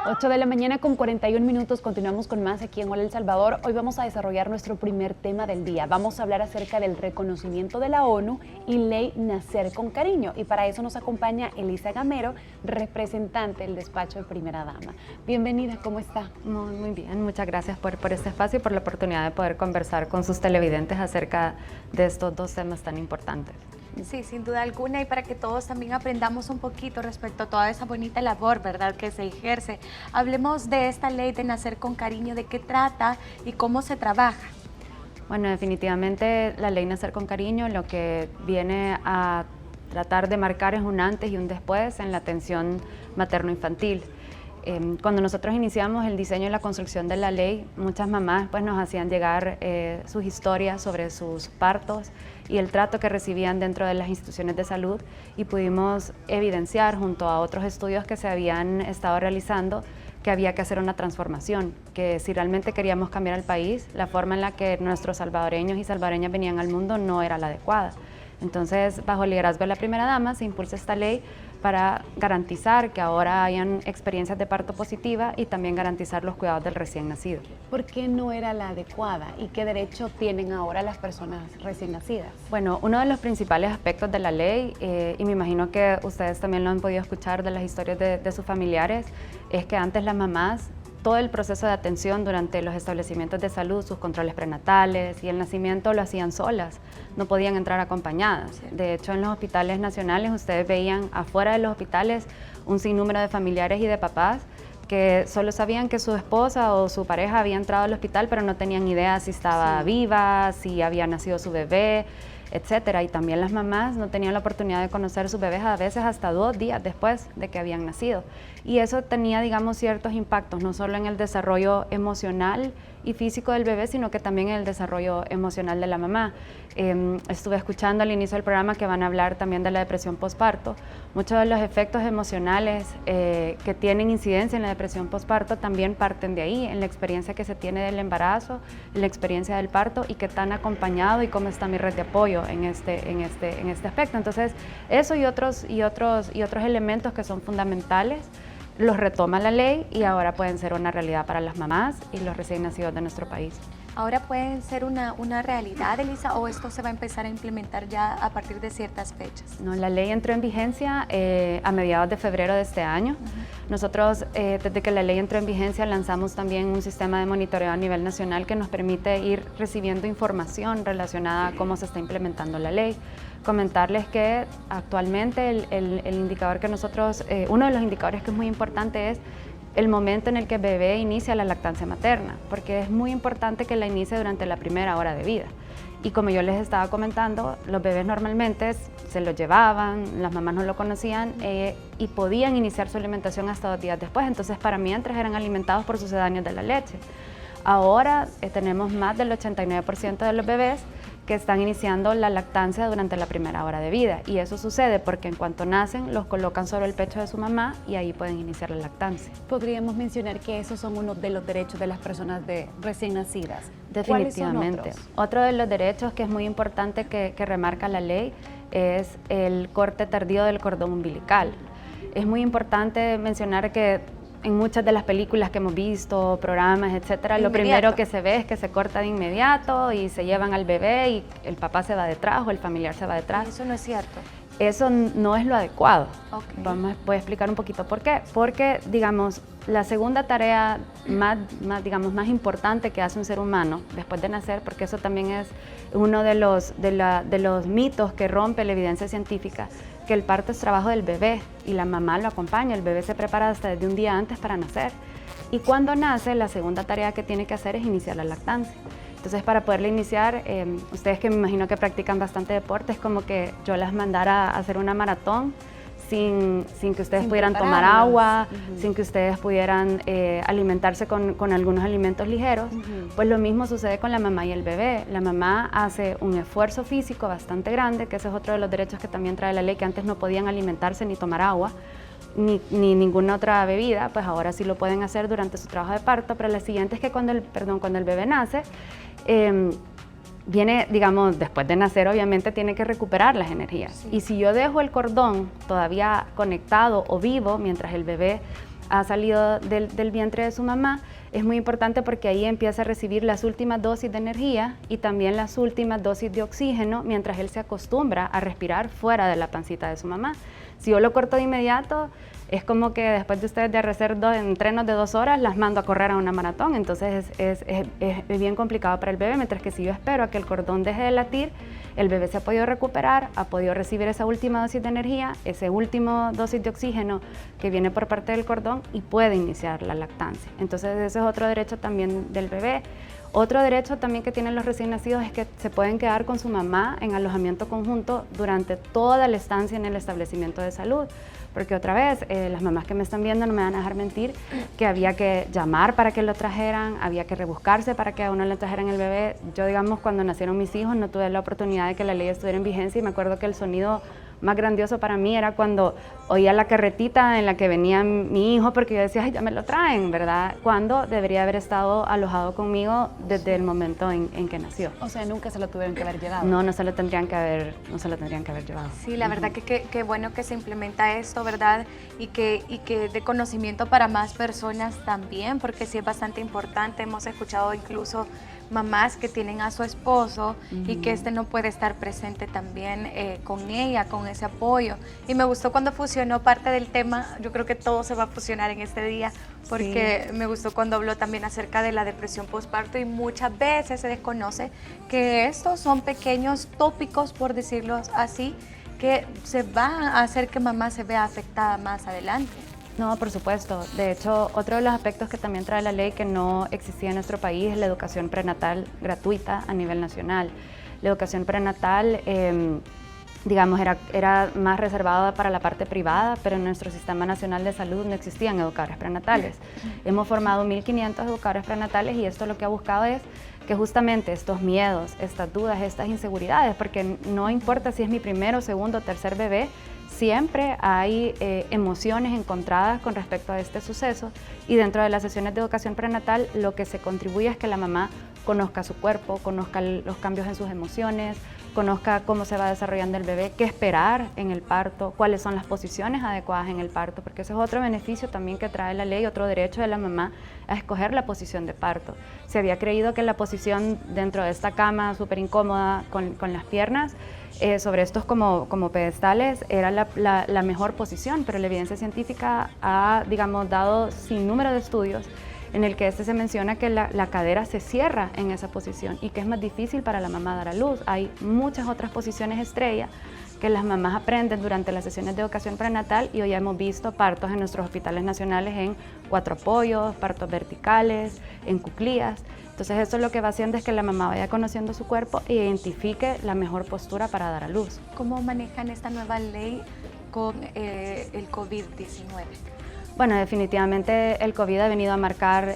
8 de la mañana con 41 minutos, continuamos con más aquí en Hola El Salvador. Hoy vamos a desarrollar nuestro primer tema del día. Vamos a hablar acerca del reconocimiento de la ONU y ley Nacer con Cariño. Y para eso nos acompaña Elisa Gamero, representante del despacho de Primera Dama. Bienvenida, ¿cómo está? Muy bien, muchas gracias por este espacio y por la oportunidad de poder conversar con sus televidentes acerca de estos dos temas tan importantes. Sí, sin duda alguna, y para que todos también aprendamos un poquito respecto a toda esa bonita labor, ¿verdad?, que se ejerce. Hablemos de esta ley de Nacer con Cariño, de qué trata y cómo se trabaja. Bueno, definitivamente la ley Nacer con Cariño lo que viene a tratar de marcar es un antes y un después en la atención materno-infantil. Cuando nosotros iniciamos el diseño y la construcción de la ley, muchas mamás pues, nos hacían llegar sus historias sobre sus partos y el trato que recibían dentro de las instituciones de salud, y pudimos evidenciar junto a otros estudios que se habían estado realizando que había que hacer una transformación, que si realmente queríamos cambiar el país, la forma en la que nuestros salvadoreños y salvadoreñas venían al mundo no era la adecuada. Entonces, bajo el liderazgo de la Primera Dama, se impulsa esta ley para garantizar que ahora hayan experiencias de parto positiva y también garantizar los cuidados del recién nacido. ¿Por qué no era la adecuada y qué derecho tienen ahora las personas recién nacidas? Bueno, uno de los principales aspectos de la ley, y me imagino que ustedes también lo han podido escuchar de las historias de sus familiares, es que antes las mamás, todo el proceso de atención durante los establecimientos de salud, sus controles prenatales y el nacimiento lo hacían solas, no podían entrar acompañadas. De hecho, en los hospitales nacionales ustedes veían afuera de los hospitales un sinnúmero de familiares y de papás que solo sabían que su esposa o su pareja había entrado al hospital, pero no tenían idea si estaba viva, si había nacido su bebé, etcétera. Y también las mamás no tenían la oportunidad de conocer sus bebés a veces hasta 2 días después de que habían nacido. Y eso tenía, digamos, ciertos impactos, no solo en el desarrollo emocional y físico del bebé, sino que también en el desarrollo emocional de la mamá. Estuve escuchando al inicio del programa que van a hablar también de la depresión postparto. Muchos de los efectos emocionales que tienen incidencia en la depresión postparto también parten de ahí, en la experiencia que se tiene del embarazo, en la experiencia del parto y qué tan acompañado y cómo está mi red de apoyo en este aspecto. Entonces, eso y otros elementos que son fundamentales los retoma la ley y ahora pueden ser una realidad para las mamás y los recién nacidos de nuestro país. ¿Ahora pueden ser una realidad, Elisa, o esto se va a empezar a implementar ya a partir de ciertas fechas? No, la ley entró en vigencia a mediados de febrero de este año. Nosotros, desde que la ley entró en vigencia, lanzamos también un sistema de monitoreo a nivel nacional que nos permite ir recibiendo información relacionada a cómo se está implementando la ley. Comentarles que actualmente el indicador que nosotros, uno de los indicadores que es muy importante es el momento en el que el bebé inicia la lactancia materna, porque es muy importante que la inicie durante la primera hora de vida. Y como yo les estaba comentando, los bebés normalmente se lo llevaban, las mamás no lo conocían y podían iniciar su alimentación hasta 2 días después. Entonces, para mientras eran alimentados por sucedáneos de la leche. Ahora tenemos más del 89% de los bebés que están iniciando la lactancia durante la primera hora de vida, y eso sucede porque en cuanto nacen los colocan sobre el pecho de su mamá y ahí pueden iniciar la lactancia. Podríamos mencionar que esos son uno de los derechos de las personas recién nacidas. Definitivamente. ¿Cuáles son otros? Otro de los derechos que es muy importante que remarca la ley es el corte tardío del cordón umbilical. Es muy importante mencionar que en muchas de las películas que hemos visto, programas, etcétera, lo primero que se ve es que se corta de inmediato y se llevan al bebé y el papá se va detrás o el familiar se va detrás. Eso no es cierto. Eso no es lo adecuado. Okay. Voy a explicar un poquito por qué. Porque, digamos, la segunda tarea más importante que hace un ser humano después de nacer, porque eso también es uno de los mitos que rompe la evidencia científica, que el parto es trabajo del bebé y la mamá lo acompaña, el bebé se prepara hasta desde un día antes para nacer. Y cuando nace, la segunda tarea que tiene que hacer es iniciar la lactancia. Entonces, para poderla iniciar, ustedes que me imagino que practican bastante deporte, es como que yo las mandara a hacer una maratón sin que ustedes pudieran tomar agua, sin que ustedes pudieran alimentarse con algunos alimentos ligeros. Pues lo mismo sucede con la mamá y el bebé. La mamá hace un esfuerzo físico bastante grande, que ese es otro de los derechos que también trae la ley, que antes no podían alimentarse ni tomar agua, ni ninguna otra bebida, pues ahora sí lo pueden hacer durante su trabajo de parto, pero la siguiente es que cuando el bebé nace, viene, digamos, después de nacer, obviamente tiene que recuperar las energías. Sí. Y si yo dejo el cordón todavía conectado o vivo mientras el bebé ha salido del vientre de su mamá, es muy importante porque ahí empieza a recibir las últimas dosis de energía y también las últimas dosis de oxígeno mientras él se acostumbra a respirar fuera de la pancita de su mamá. Si yo lo corto de inmediato, es como que después de ustedes de hacer entrenos de 2 horas, las mando a correr a una maratón, entonces es bien complicado para el bebé, mientras que si yo espero a que el cordón deje de latir, el bebé se ha podido recuperar, ha podido recibir esa última dosis de energía, esa última dosis de oxígeno que viene por parte del cordón y puede iniciar la lactancia. Entonces ese es otro derecho también del bebé. Otro derecho también que tienen los recién nacidos es que se pueden quedar con su mamá en alojamiento conjunto durante toda la estancia en el establecimiento de salud. Porque otra vez, las mamás que me están viendo no me van a dejar mentir que había que llamar para que lo trajeran, había que rebuscarse para que a uno le trajeran el bebé. Yo, digamos, cuando nacieron mis hijos no tuve la oportunidad de que la ley estuviera en vigencia y me acuerdo que el sonido más grandioso para mí era cuando oía la carretita en la que venía mi hijo, porque yo decía, ay, ya me lo traen, ¿verdad? Cuando debería haber estado alojado conmigo desde el momento en que nació. O sea, nunca se lo tuvieron que haber llevado. No se lo tendrían que haber llevado. Sí, la verdad que bueno que se implementa esto, ¿verdad? Y que de conocimiento para más personas también, porque sí es bastante importante. Hemos escuchado incluso mamás que tienen a su esposo y que no puede estar presente también con ella, con ese apoyo. Y me gustó cuando fusionó parte del tema, yo creo que todo se va a fusionar en este día, porque me gustó cuando habló también acerca de la depresión postparto y muchas veces se desconoce que estos son pequeños tópicos, por decirlo así, que se van a hacer que mamá se vea afectada más adelante. No, por supuesto. De hecho, otro de los aspectos que también trae la ley que no existía en nuestro país es la educación prenatal gratuita a nivel nacional. La educación prenatal, digamos, era más reservada para la parte privada, pero en nuestro Sistema Nacional de Salud no existían educadores prenatales. Hemos formado 1.500 educadores prenatales y esto lo que ha buscado es que justamente estos miedos, estas dudas, estas inseguridades, porque no importa si es mi primero, segundo o tercer bebé, siempre hay emociones encontradas con respecto a este suceso y dentro de las sesiones de educación prenatal lo que se contribuye es que la mamá conozca su cuerpo, conozca los cambios en sus emociones, conozca cómo se va desarrollando el bebé, qué esperar en el parto, cuáles son las posiciones adecuadas en el parto, porque ese es otro beneficio también que trae la ley, otro derecho de la mamá a escoger la posición de parto. Se había creído que la posición dentro de esta cama súper incómoda con las piernas, sobre estos como pedestales, era la mejor posición, pero la evidencia científica ha, digamos, dado sin número de estudios en el que se menciona que la cadera se cierra en esa posición y que es más difícil para la mamá dar a luz. Hay muchas otras posiciones estrella que las mamás aprenden durante las sesiones de educación prenatal y hoy hemos visto partos en nuestros hospitales nacionales en 4 apoyos, partos verticales, en cuclillas. Entonces eso lo que va haciendo es que la mamá vaya conociendo su cuerpo e identifique la mejor postura para dar a luz. ¿Cómo manejan esta nueva ley con el COVID-19? Bueno, definitivamente el COVID ha venido a marcar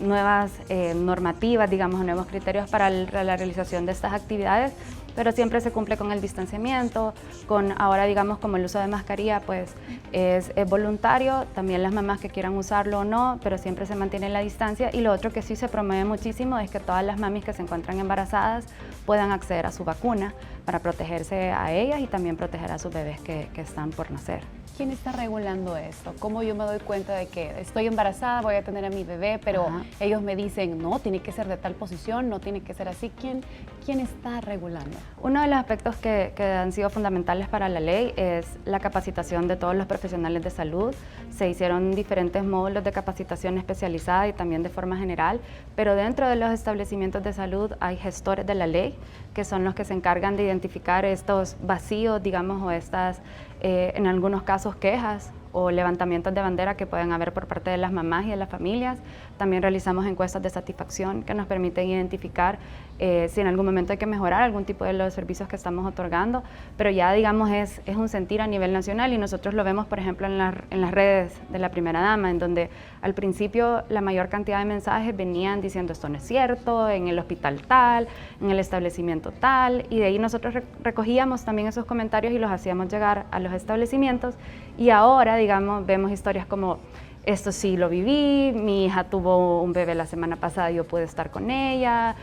nuevas normativas, digamos, nuevos criterios para la realización de estas actividades, pero siempre se cumple con el distanciamiento, con ahora, digamos, como el uso de mascarilla, pues es voluntario, también las mamás que quieran usarlo o no, pero siempre se mantiene la distancia. Y lo otro que sí se promueve muchísimo es que todas las mamis que se encuentran embarazadas puedan acceder a su vacuna para protegerse a ellas y también proteger a sus bebés que están por nacer. ¿Quién está regulando esto? ¿Cómo yo me doy cuenta de que estoy embarazada, voy a tener a mi bebé, pero ellos me dicen, no, tiene que ser de tal posición, no tiene que ser así? ¿Quién está regulando? Uno de los aspectos que han sido fundamentales para la ley es la capacitación de todos los profesionales de salud. Se hicieron diferentes módulos de capacitación especializada y también de forma general, pero dentro de los establecimientos de salud hay gestores de la ley, que son los que se encargan de identificar estos vacíos, digamos, o estas, en algunos casos, quejas o levantamientos de bandera que pueden haber por parte de las mamás y de las familias. También realizamos encuestas de satisfacción que nos permiten identificar si en algún momento hay que mejorar algún tipo de los servicios que estamos otorgando, pero ya, digamos, es un sentir a nivel nacional y nosotros lo vemos, por ejemplo, en las redes de la primera dama, en donde al principio la mayor cantidad de mensajes venían diciendo esto no es cierto, en el hospital tal, en el establecimiento tal, y de ahí nosotros recogíamos también esos comentarios y los hacíamos llegar a los establecimientos y ahora, digamos, vemos historias como esto sí lo viví, mi hija tuvo un bebé la semana pasada y yo pude estar con ella,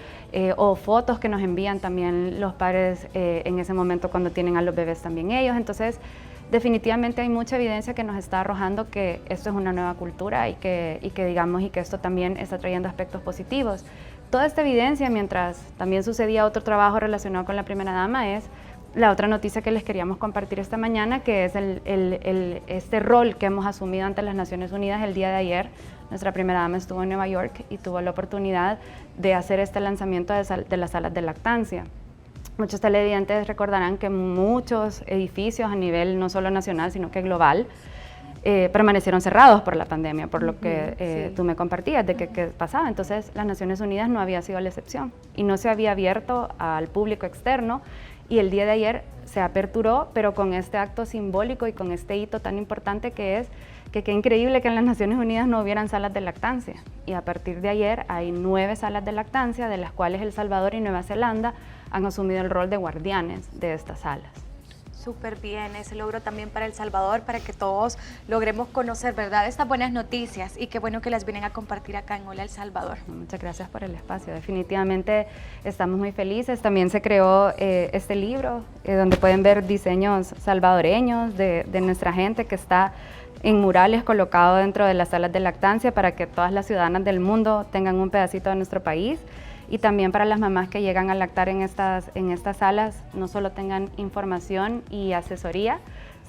o fotos que nos envían también los padres en ese momento cuando tienen a los bebés también ellos. Entonces, definitivamente hay mucha evidencia que nos está arrojando que esto es una nueva cultura y que esto también está trayendo aspectos positivos. Toda esta evidencia, mientras también sucedía otro trabajo relacionado con la primera dama, es la otra noticia que les queríamos compartir esta mañana, que es este rol que hemos asumido ante las Naciones Unidas el día de ayer. Nuestra primera dama estuvo en Nueva York y tuvo la oportunidad de hacer este lanzamiento de las salas de lactancia. Muchos televidentes recordarán que muchos edificios a nivel no solo nacional, sino que global, permanecieron cerrados por la pandemia, por lo que sí. tú me compartías de qué pasaba. Entonces, las Naciones Unidas no había sido la excepción y no se había abierto al público externo, y el día de ayer se aperturó, pero con este acto simbólico y con este hito tan importante que es que qué increíble que en las Naciones Unidas no hubieran salas de lactancia. Y a partir de ayer hay 9 salas de lactancia, de las cuales El Salvador y Nueva Zelanda han asumido el rol de guardianes de estas salas. Súper bien, ese logro también para El Salvador, para que todos logremos conocer, ¿verdad?, estas buenas noticias, y qué bueno que las vienen a compartir acá en Hola El Salvador. Muchas gracias por el espacio, definitivamente estamos muy felices. También se creó este libro donde pueden ver diseños salvadoreños de nuestra gente, que está en murales colocado dentro de las salas de lactancia para que todas las ciudadanas del mundo tengan un pedacito de nuestro país. Y también para las mamás que llegan a lactar en estas salas, no solo tengan información y asesoría,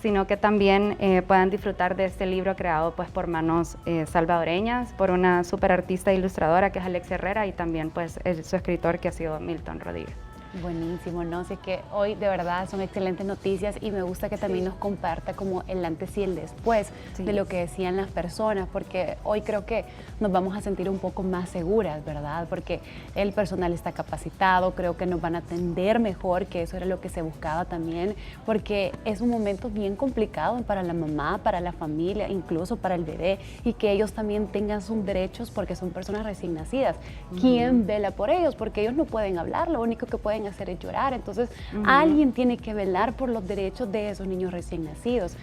sino que también puedan disfrutar de este libro creado pues por manos salvadoreñas, por una súper artista e ilustradora que es Alexia Herrera, y también pues su escritor, que ha sido Milton Rodríguez. Buenísimo, ¿no? Así que hoy de verdad son excelentes noticias, y me gusta que también nos comparta como el antes y el después de lo que decían las personas, porque hoy creo que nos vamos a sentir un poco más seguras, ¿verdad? Porque el personal está capacitado, creo que nos van a atender mejor, que eso era lo que se buscaba también, porque es un momento bien complicado para la mamá, para la familia, incluso para el bebé, y que ellos también tengan sus derechos porque son personas recién nacidas. ¿Quién vela por ellos? Porque ellos no pueden hablar, lo único que pueden hacer es llorar. Entonces alguien tiene que velar por los derechos de esos niños recién nacidos.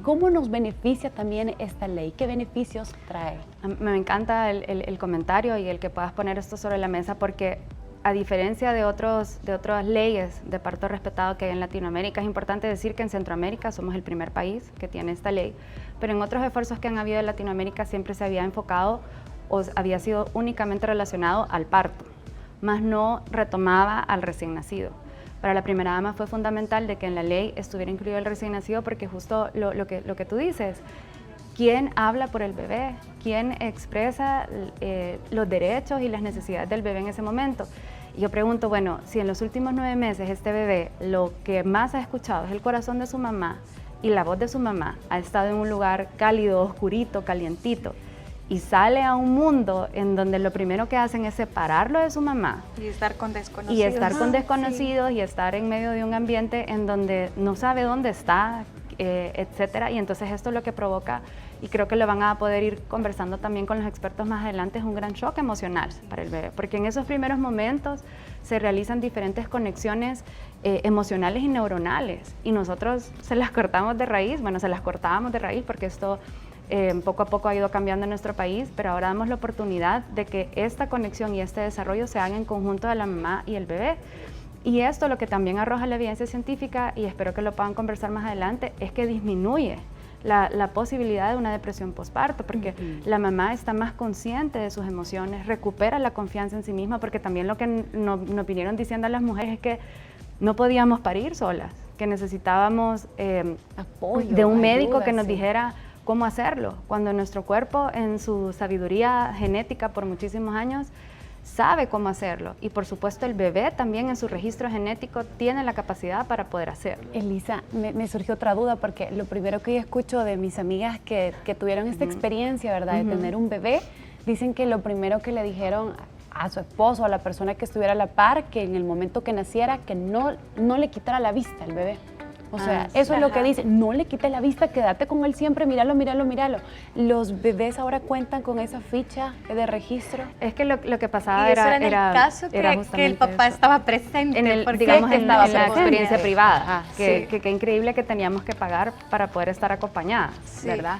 ¿Cómo nos beneficia también esta ley? ¿Qué beneficios trae? Me encanta el comentario y el que puedas poner esto sobre la mesa, porque a diferencia de otras leyes de parto respetado que hay en Latinoamérica, es importante decir que en Centroamérica somos el primer país que tiene esta ley, pero en otros esfuerzos que han habido en Latinoamérica siempre se había enfocado o había sido únicamente relacionado al parto, más no retomaba al recién nacido. Para la primera dama fue fundamental de que en la ley estuviera incluido el recién nacido, porque justo lo que tú dices, ¿quién habla por el bebé? ¿Quién expresa los derechos y las necesidades del bebé en ese momento? Y yo pregunto, bueno, si en los últimos 9 meses este bebé lo que más ha escuchado es el corazón de su mamá y la voz de su mamá, ha estado en un lugar cálido, oscurito, calientito, y sale a un mundo en donde lo primero que hacen es separarlo de su mamá. Y estar con desconocidos. Y estar con desconocidos, y estar en medio de un ambiente en donde no sabe dónde está, etcétera. Y entonces esto lo que provoca, y creo que lo van a poder ir conversando también con los expertos más adelante, es un gran shock emocional para el bebé, porque en esos primeros momentos se realizan diferentes conexiones emocionales y neuronales, y nosotros se las cortábamos de raíz, porque esto poco a poco ha ido cambiando en nuestro país, pero ahora damos la oportunidad de que esta conexión y este desarrollo se haga en conjunto de la mamá y el bebé. Y esto lo que también arroja la evidencia científica, y espero que lo puedan conversar más adelante, es que disminuye la posibilidad de una depresión postparto, porque la mamá está más consciente de sus emociones, recupera la confianza en sí misma, porque también lo que nos vinieron diciendo a las mujeres es que no podíamos parir solas, que necesitábamos apoyo, de un médico que nos dijera cómo hacerlo, cuando nuestro cuerpo en su sabiduría genética por muchísimos años sabe cómo hacerlo, y por supuesto el bebé también en su registro genético tiene la capacidad para poder hacerlo. Elisa, me surgió otra duda, porque lo primero que yo escucho de mis amigas que tuvieron esta experiencia, ¿verdad?, de tener un bebé, dicen que lo primero que le dijeron a su esposo, a la persona que estuviera a la par, que en el momento que naciera, que no le quitara la vista al bebé. O sea, eso es lo que dice, no le quites la vista, quédate con él siempre, míralo. ¿Los bebés ahora cuentan con esa ficha de registro? Es que lo que pasaba y eso era en el caso que el papá estaba presente. Digamos, en la experiencia privada, que increíble que teníamos que pagar para poder estar acompañadas, ¿verdad?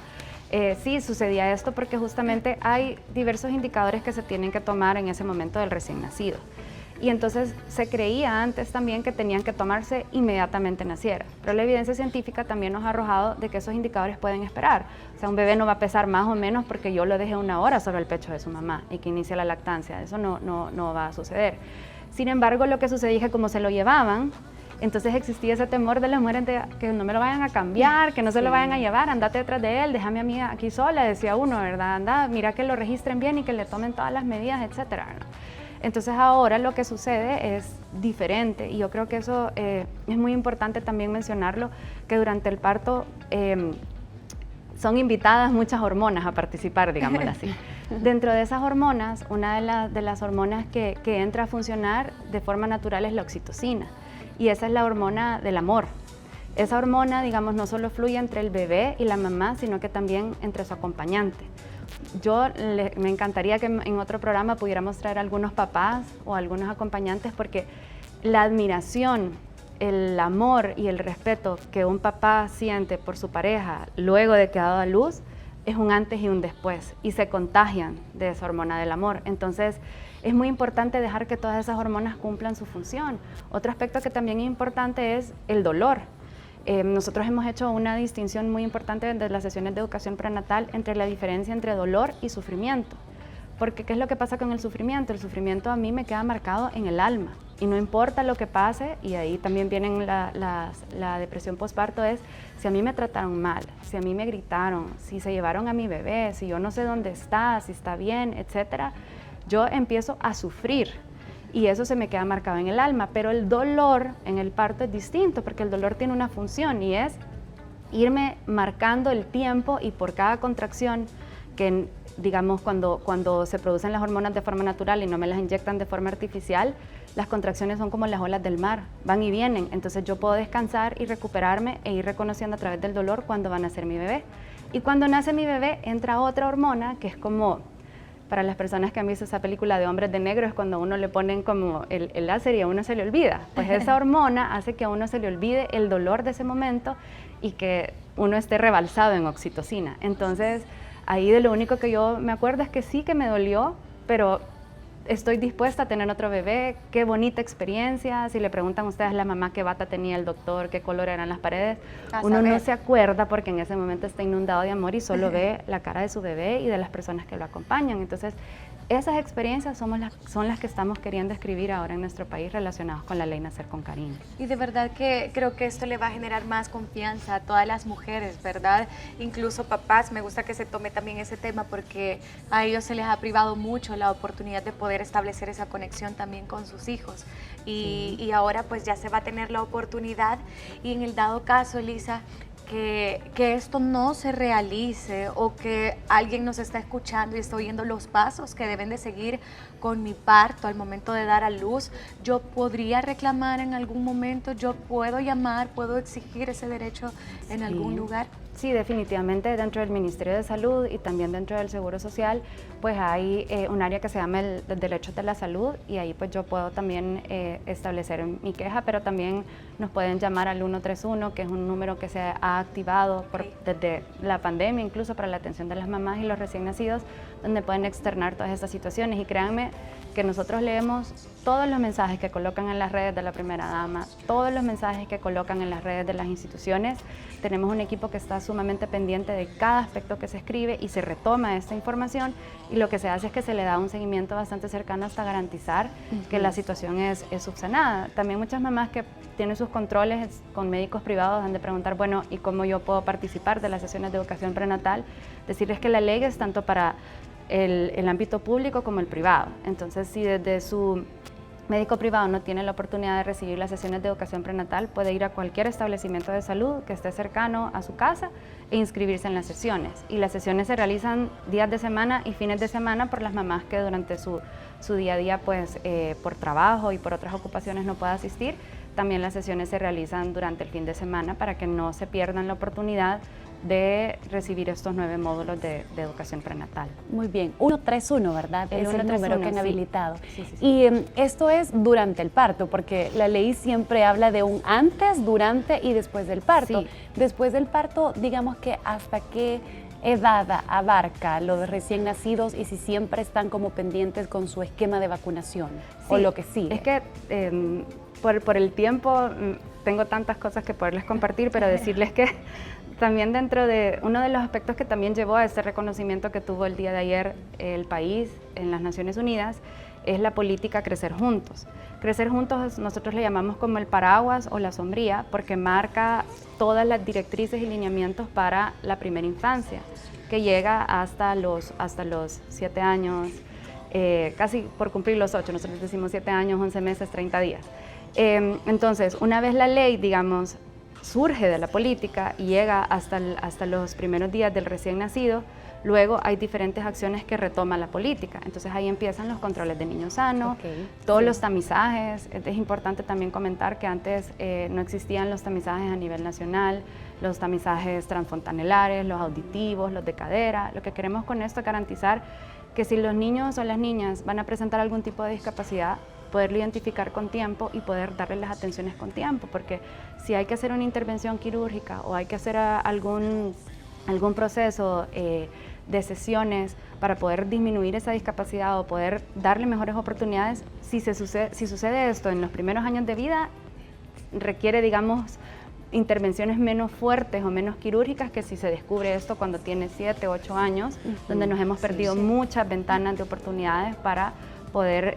Sí, sucedía esto porque justamente hay diversos indicadores que se tienen que tomar en ese momento del recién nacido. y entonces se creía antes también que tenían que tomarse inmediatamente naciera. Pero la evidencia científica también nos ha arrojado de que esos indicadores pueden esperar. O sea, un bebé no va a pesar más o menos porque yo lo dejé 1 hora sobre el pecho de su mamá y que inicia la lactancia. Eso no va a suceder. Sin embargo, lo que sucedía es que como se lo llevaban, entonces existía ese temor de las mujeres de que no me lo vayan a cambiar, que no se lo vayan a llevar, andate detrás de él, déjame a mí aquí sola, decía uno, ¿verdad? Anda, mira que lo registren bien y que le tomen todas las medidas, etcétera, ¿no? Entonces ahora lo que sucede es diferente y yo creo que eso es muy importante también mencionarlo, que durante el parto son invitadas muchas hormonas a participar, digámoslo así. Dentro de esas hormonas, una de las hormonas que entra a funcionar de forma natural es la oxitocina, y esa es la hormona del amor. Esa hormona, digamos, no solo fluye entre el bebé y la mamá, sino que también entre su acompañante. Me encantaría que en otro programa pudiéramos traer algunos papás o algunos acompañantes, porque la admiración, el amor y el respeto que un papá siente por su pareja luego de que ha dado a luz es un antes y un después, y se contagian de esa hormona del amor. Entonces es muy importante dejar que todas esas hormonas cumplan su función. Otro aspecto que también es importante es el dolor. Nosotros hemos hecho una distinción muy importante desde las sesiones de educación prenatal entre la diferencia entre dolor y sufrimiento. Porque ¿qué es lo que pasa con el sufrimiento? El sufrimiento a mí me queda marcado en el alma, y no importa lo que pase, y ahí también viene la depresión postparto, es si a mí me trataron mal, si a mí me gritaron, si se llevaron a mi bebé, si yo no sé dónde está, si está bien, etcétera, yo empiezo a sufrir. Y eso se me queda marcado en el alma, pero el dolor en el parto es distinto, porque el dolor tiene una función y es irme marcando el tiempo, y por cada contracción que, digamos, cuando se producen las hormonas de forma natural y no me las inyectan de forma artificial, las contracciones son como las olas del mar, van y vienen, entonces yo puedo descansar y recuperarme e ir reconociendo a través del dolor cuándo va a nacer mi bebé. Y cuando nace mi bebé entra otra hormona que es como, para las personas que han visto esa película de Hombres de Negro, es cuando a uno le ponen como el láser y a uno se le olvida. Pues esa hormona hace que a uno se le olvide el dolor de ese momento y que uno esté rebalsado en oxitocina. Entonces, ahí de lo único que yo me acuerdo es que sí que me dolió, pero estoy dispuesta a tener otro bebé, qué bonita experiencia. Si le preguntan a ustedes a la mamá qué bata tenía el doctor, qué color eran las paredes, uno no se acuerda porque en ese momento está inundado de amor y solo ve la cara de su bebé y de las personas que lo acompañan. Entonces, esas experiencias son las que estamos queriendo escribir ahora en nuestro país relacionados con la ley Nacer con Cariño. Y de verdad que creo que esto le va a generar más confianza a todas las mujeres, ¿verdad? Incluso papás, me gusta que se tome también ese tema porque a ellos se les ha privado mucho la oportunidad de poder establecer esa conexión también con sus hijos. Y ahora pues ya se va a tener la oportunidad, y en el dado caso, Elisa, que esto no se realice, o que alguien nos está escuchando y está oyendo los pasos que deben de seguir con mi parto al momento de dar a luz, yo podría reclamar en algún momento, yo puedo llamar, puedo exigir ese derecho en algún lugar. Sí, definitivamente dentro del Ministerio de Salud y también dentro del Seguro Social, pues hay un área que se llama el Derechos de la Salud, y ahí pues yo puedo también establecer mi queja, pero también nos pueden llamar al 131, que es un número que se ha activado desde la pandemia, incluso para la atención de las mamás y los recién nacidos, donde pueden externar todas estas situaciones. Y créanme que nosotros leemos todos los mensajes que colocan en las redes de la primera dama, todos los mensajes que colocan en las redes de las instituciones. Tenemos un equipo que está sumamente pendiente de cada aspecto que se escribe y se retoma esta información, y lo que se hace es que se le da un seguimiento bastante cercano hasta garantizar que la situación es subsanada. También muchas mamás que tienen sus controles con médicos privados han de preguntar, bueno, ¿y cómo yo puedo participar de las sesiones de educación prenatal? Decirles que la ley es tanto para el ámbito público como el privado. Entonces, si desde su médico privado no tiene la oportunidad de recibir las sesiones de educación prenatal, puede ir a cualquier establecimiento de salud que esté cercano a su casa e inscribirse en las sesiones. Y las sesiones se realizan días de semana y fines de semana por las mamás que durante su día a día, pues por trabajo y por otras ocupaciones no pueda asistir. También las sesiones se realizan durante el fin de semana para que no se pierdan la oportunidad de recibir estos 9 módulos de educación prenatal. Muy bien, 131, ¿verdad? El es el 131, número que han sí. habilitado. Sí. Y esto es durante el parto, porque la ley siempre habla de un antes, durante y después del parto. Sí. Después del parto, digamos que hasta qué edad abarca lo de recién nacidos y si siempre están como pendientes con su esquema de vacunación o lo que sigue? Es que por el tiempo tengo tantas cosas que poderles compartir, pero decirles que también dentro de uno de los aspectos que también llevó a este reconocimiento que tuvo el día de ayer el país en las Naciones Unidas es la política Crecer Juntos. Crecer Juntos nosotros le llamamos como el paraguas o la sombría porque marca todas las directrices y lineamientos para la primera infancia, que llega hasta los 7 años, casi por cumplir los 8, nosotros decimos 7 años, 11 meses, 30 días. Entonces, una vez la ley, digamos, surge de la política y llega hasta los primeros días del recién nacido, luego hay diferentes acciones que retoma la política. Entonces ahí empiezan los controles de niño sano, todos los tamizajes. Es importante también comentar que antes no existían los tamizajes a nivel nacional, los tamizajes transfontanelares, los auditivos, los de cadera. Lo que queremos con esto es garantizar que si los niños o las niñas van a presentar algún tipo de discapacidad, poderlo identificar con tiempo y poder darles las atenciones con tiempo, porque si hay que hacer una intervención quirúrgica o hay que hacer algún proceso de sesiones para poder disminuir esa discapacidad o poder darle mejores oportunidades, si sucede esto en los primeros años de vida, requiere, digamos, intervenciones menos fuertes o menos quirúrgicas que si se descubre esto cuando tiene 7, 8 años, donde nos hemos perdido muchas ventanas de oportunidades para poder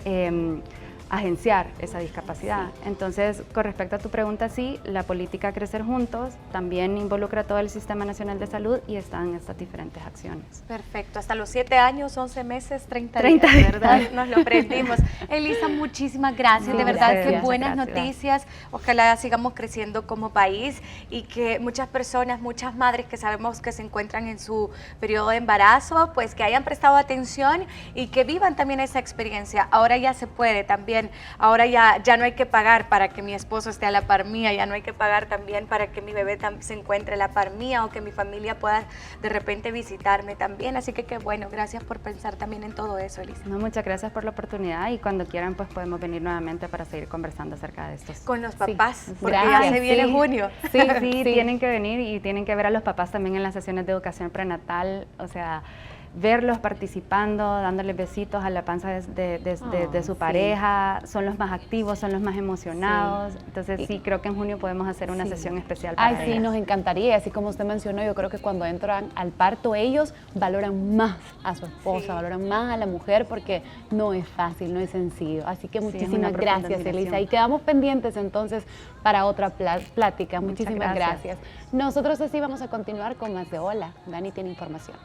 agenciar esa discapacidad. Entonces, con respecto a tu pregunta, sí, la política Crecer Juntos también involucra todo el Sistema Nacional de Salud y están estas diferentes acciones. Perfecto, hasta los 7 años, 11 meses, 30 días, ¿verdad? Nos lo aprendimos. Elisa, muchísimas gracias, de verdad, qué buenas noticias. Ojalá sigamos creciendo como país y que muchas personas, muchas madres que sabemos que se encuentran en su periodo de embarazo, pues que hayan prestado atención y que vivan también esa experiencia. Ahora ya se puede también. Ahora ya no hay que pagar para que mi esposo esté a la par mía, ya no hay que pagar también para que mi bebé se encuentre a la par mía o que mi familia pueda de repente visitarme también. Así que qué bueno, gracias por pensar también en todo eso, Elisa. No, muchas gracias por la oportunidad y cuando quieran pues podemos venir nuevamente para seguir conversando acerca de estos. Con los papás, porque gracias, ya se viene junio. Sí, tienen que venir y tienen que ver a los papás también en las sesiones de educación prenatal, o sea, verlos participando, dándoles besitos a la panza de su pareja, son los más activos, son los más emocionados, entonces sí, creo que en junio podemos hacer una sesión especial para ellos. Sí, nos encantaría, así como usted mencionó, yo creo que cuando entran al parto ellos valoran más a su esposa, valoran más a la mujer porque no es fácil, no es sencillo, así que muchísimas gracias, Elisa, y quedamos pendientes entonces para otra plática. Muchísimas gracias. Nosotros así vamos a continuar con más de Hola. Dani tiene información.